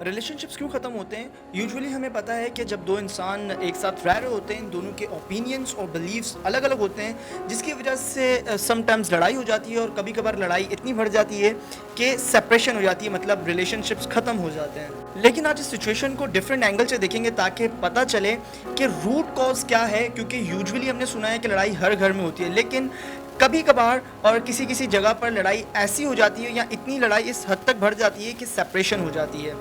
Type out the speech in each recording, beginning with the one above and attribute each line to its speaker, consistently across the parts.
Speaker 1: Relationships क्यों ख़त्म होते हैं? यूजुअली हमें पता है कि जब दो इंसान एक साथ रह रहे होते हैं, दोनों के ओपिनियंस और बिलीव्स अलग-अलग होते हैं, जिसकी वजह से समटाइम्स लड़ाई हो जाती है और कभी-कभार लड़ाई इतनी बढ़ जाती है कि सेपरेशन हो जाती है, मतलब रिलेशनशिप्स ख़त्म हो जाते हैं। लेकिन आज इस सिचुएशन को डिफरेंट एंगल से देखेंगे ताकि पता चले कि रूट कॉज़ क्या है, क्योंकि यूजुअली हमने सुना है कि लड़ाई हर घर में होती है, लेकिन कभी-कभार और किसी-किसी जगह पर लड़ाई ऐसी हो जाती है या इतनी लड़ाई इस हद तक बढ़ जाती है कि सेपरेशन हो जाती है।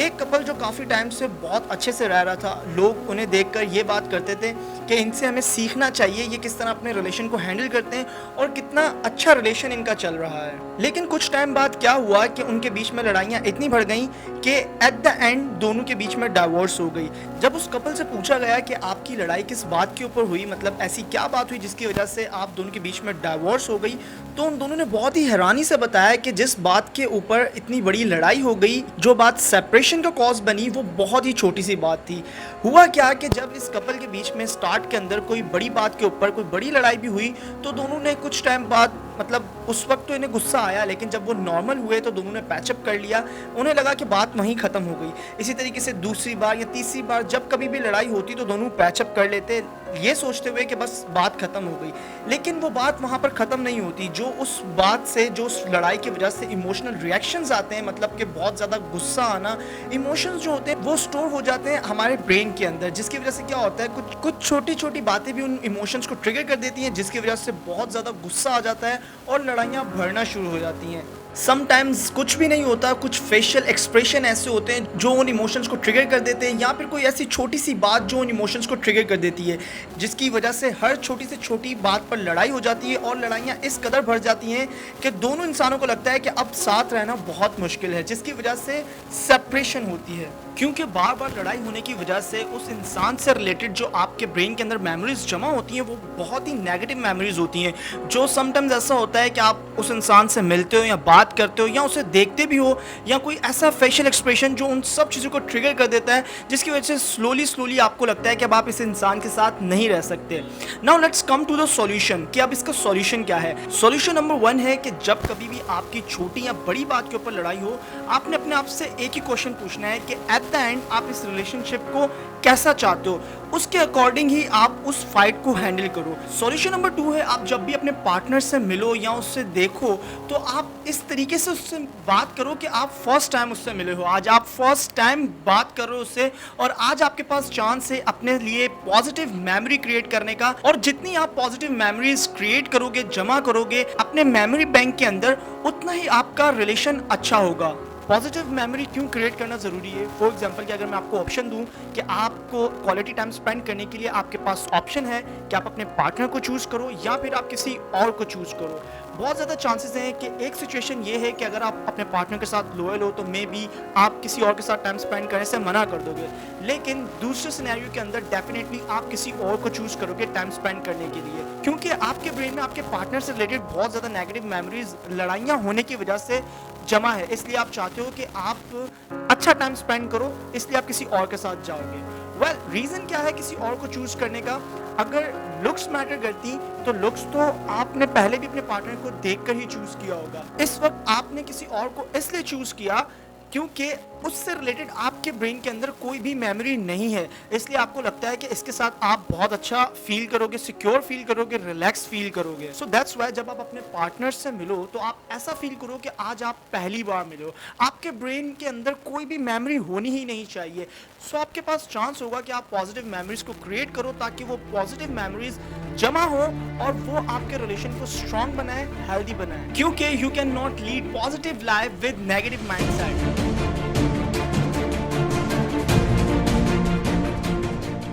Speaker 1: एक कपल जो काफ़ी टाइम से बहुत अच्छे से रह रहा था, लोग उन्हें देखकर ये बात करते थे कि इनसे हमें सीखना चाहिए, ये किस तरह अपने रिलेशन को हैंडल करते हैं और कितना अच्छा रिलेशन इनका चल रहा है। लेकिन कुछ टाइम बाद क्या हुआ कि उनके बीच में लड़ाइयाँ इतनी बढ़ गईं कि एट द एंड दोनों के बीच में डाइवोर्स हो गई। जब उस कपल से पूछा गया कि आपकी लड़ाई किस बात के ऊपर हुई, मतलब ऐसी क्या बात हुई जिसकी वजह से आप दोनों के बीच में डाइवोर्स हो गई, तो उन दोनों ने बहुत ही हैरानी से बताया कि जिस बात के ऊपर इतनी बड़ी लड़ाई हो गई, जो बात सेपरेशन का कॉज बनी, वो बहुत ही छोटी सी बात थी। हुआ क्या कि जब इस कपल के बीच में स्टार्ट के अंदर कोई बड़ी बात के ऊपर कोई बड़ी लड़ाई भी हुई, तो दोनों ने कुछ टाइम बाद, मतलब उस वक्त तो इन्हें गुस्सा आया, लेकिन जब वो नॉर्मल हुए तो दोनों ने पैचअप कर लिया। उन्हें लगा कि बात वहीं ख़त्म हो गई। इसी तरीके से दूसरी बार या तीसरी बार जब कभी भी लड़ाई होती तो दोनों पैचअप कर लेते, ये सोचते हुए कि बस बात ख़त्म हो गई। लेकिन वो बात वहाँ पर ख़त्म नहीं होती। जो उस बात से, जो उस लड़ाई की वजह से इमोशनल रिएक्शंस आते हैं, मतलब कि बहुत ज़्यादा गुस्सा आना, इमोशंस जो होते हैं वो स्टोर हो जाते हैं हमारे ब्रेन के अंदर, जिसकी वजह से क्या होता है, कुछ कुछ छोटी छोटी बातें भी उन इमोशंस को ट्रिगर कर देती हैं, जिसकी वजह से बहुत ज़्यादा गुस्सा आ जाता है और लड़ाइयाँ बढ़ना शुरू हो जाती हैं। समटाइम्स कुछ भी नहीं होता, कुछ फेशियल एक्सप्रेशन ऐसे होते हैं जो उन इमोशंस को ट्रिगर कर देते हैं, या फिर कोई ऐसी छोटी सी बात जो उन इमोशंस को ट्रिगर कर देती है, जिसकी वजह से हर छोटी से छोटी बात पर लड़ाई हो जाती है और लड़ाइयाँ इस कदर बढ़ जाती हैं कि दोनों इंसानों को लगता है कि अब साथ रहना बहुत मुश्किल है, जिसकी वजह से सेपरेशन होती है। क्योंकि बार बार लड़ाई होने की वजह से उस इंसान से रिलेटेड जो आपके ब्रेन के अंदर मेमोरीज जमा होती हैं, वो बहुत ही नेगेटिव मेमोरीज होती हैं। जो समटाइम्स ऐसा होता है कि आप उस इंसान से मिलते हो या बात करते हो या उसे देखते भी हो, या कोई ऐसा फेशियल एक्सप्रेशन जो उन सब चीज़ों को ट्रिगर कर देता है, जिसकी वजह से स्लोली आपको लगता है कि अब आप इस इंसान के साथ नहीं रह सकते। Now let's come to the solution कि अब इसका सॉल्यूशन क्या है। सॉल्यूशन नंबर 1 है कि जब कभी भी आपकी छोटी या बड़ी बात के ऊपर लड़ाई हो, आपने अपने आप से एक ही क्वेश्चन पूछना है कि एट द एंड आप इस रिलेशनशिप को कैसा चाहते हो, उसके अकॉर्डिंग ही आप उस फाइट को हैंडल करो। सॉल्यूशन नंबर 2 है, आप जब भी अपने पार्टनर से मिलो या उससे देखो, तो आप इस तरीके से उससे बात करो कि आप फर्स्ट टाइम उससे मिले हो। आज आप फर्स्ट टाइम बात कर रहे हो उससे, और आज आपके पास चांस है अपने लिए पॉजिटिव मेमोरी क्रिएट करने का, और जितनी आप पॉजिटिव मेमोरीज क्रिएट करोगे, जमा करोगे अपने मेमोरी बैंक के अंदर, उतना ही आपका रिलेशन अच्छा होगा। पॉजिटिव मेमोरी क्यों क्रिएट करना ज़रूरी है? फॉर एग्जांपल कि अगर मैं आपको ऑप्शन दूं कि आपको क्वालिटी टाइम स्पेंड करने के लिए आपके पास ऑप्शन है कि आप अपने पार्टनर को चूज़ करो या फिर आप किसी और को चूज़ करो। बहुत ज़्यादा चांसेस हैं कि एक सिचुएशन ये है कि अगर आप अपने पार्टनर के साथ लॉयल हो तो मे बी आप किसी और के साथ टाइम स्पेंड करने से मना कर दोगे, लेकिन दूसरे सिनेरियो के अंदर डेफिनेटली आप किसी और को चूज़ करोगे टाइम स्पेंड करने के लिए, क्योंकि आपके ब्रेन में आपके पार्टनर से रिलेटेड बहुत ज़्यादा नेगेटिव मेमोरीज लड़ाइयाँ होने की वजह से जमा है। इसलिए आप चाहते हो कि आप अच्छा टाइम स्पेंड करो, इसलिए आप किसी और के साथ जाओगे। वेल, रीज़न क्या है किसी और को चूज़ करने का? अगर लुक्स मैटर करती तो लुक्स तो आपने पहले भी अपने पार्टनर को देखकर ही चूज़ किया होगा। इस वक्त आपने किसी और को इसलिए चूज़ किया क्योंकि उससे रिलेटेड आपके ब्रेन के अंदर कोई भी मेमोरी नहीं है, इसलिए आपको लगता है कि इसके साथ आप बहुत अच्छा फील करोगे, सिक्योर फील करोगे, रिलैक्स फील करोगे। सो दैट्स वाई जब आप अपने पार्टनर से मिलो तो आप ऐसा फील करो कि आज आप पहली बार मिलो। आपके ब्रेन के अंदर कोई भी मेमोरी होनी ही नहीं चाहिए। सो आपके पास चांस होगा कि आप पॉजिटिव मेमोरीज को क्रिएट करो, ताकि वो पॉजिटिव मेमोरीज जमा हो और वो आपके रिलेशन को स्ट्रॉन्ग बनाए, हेल्दी बनाए, क्योंकि you can not lead positive life with negative mindset.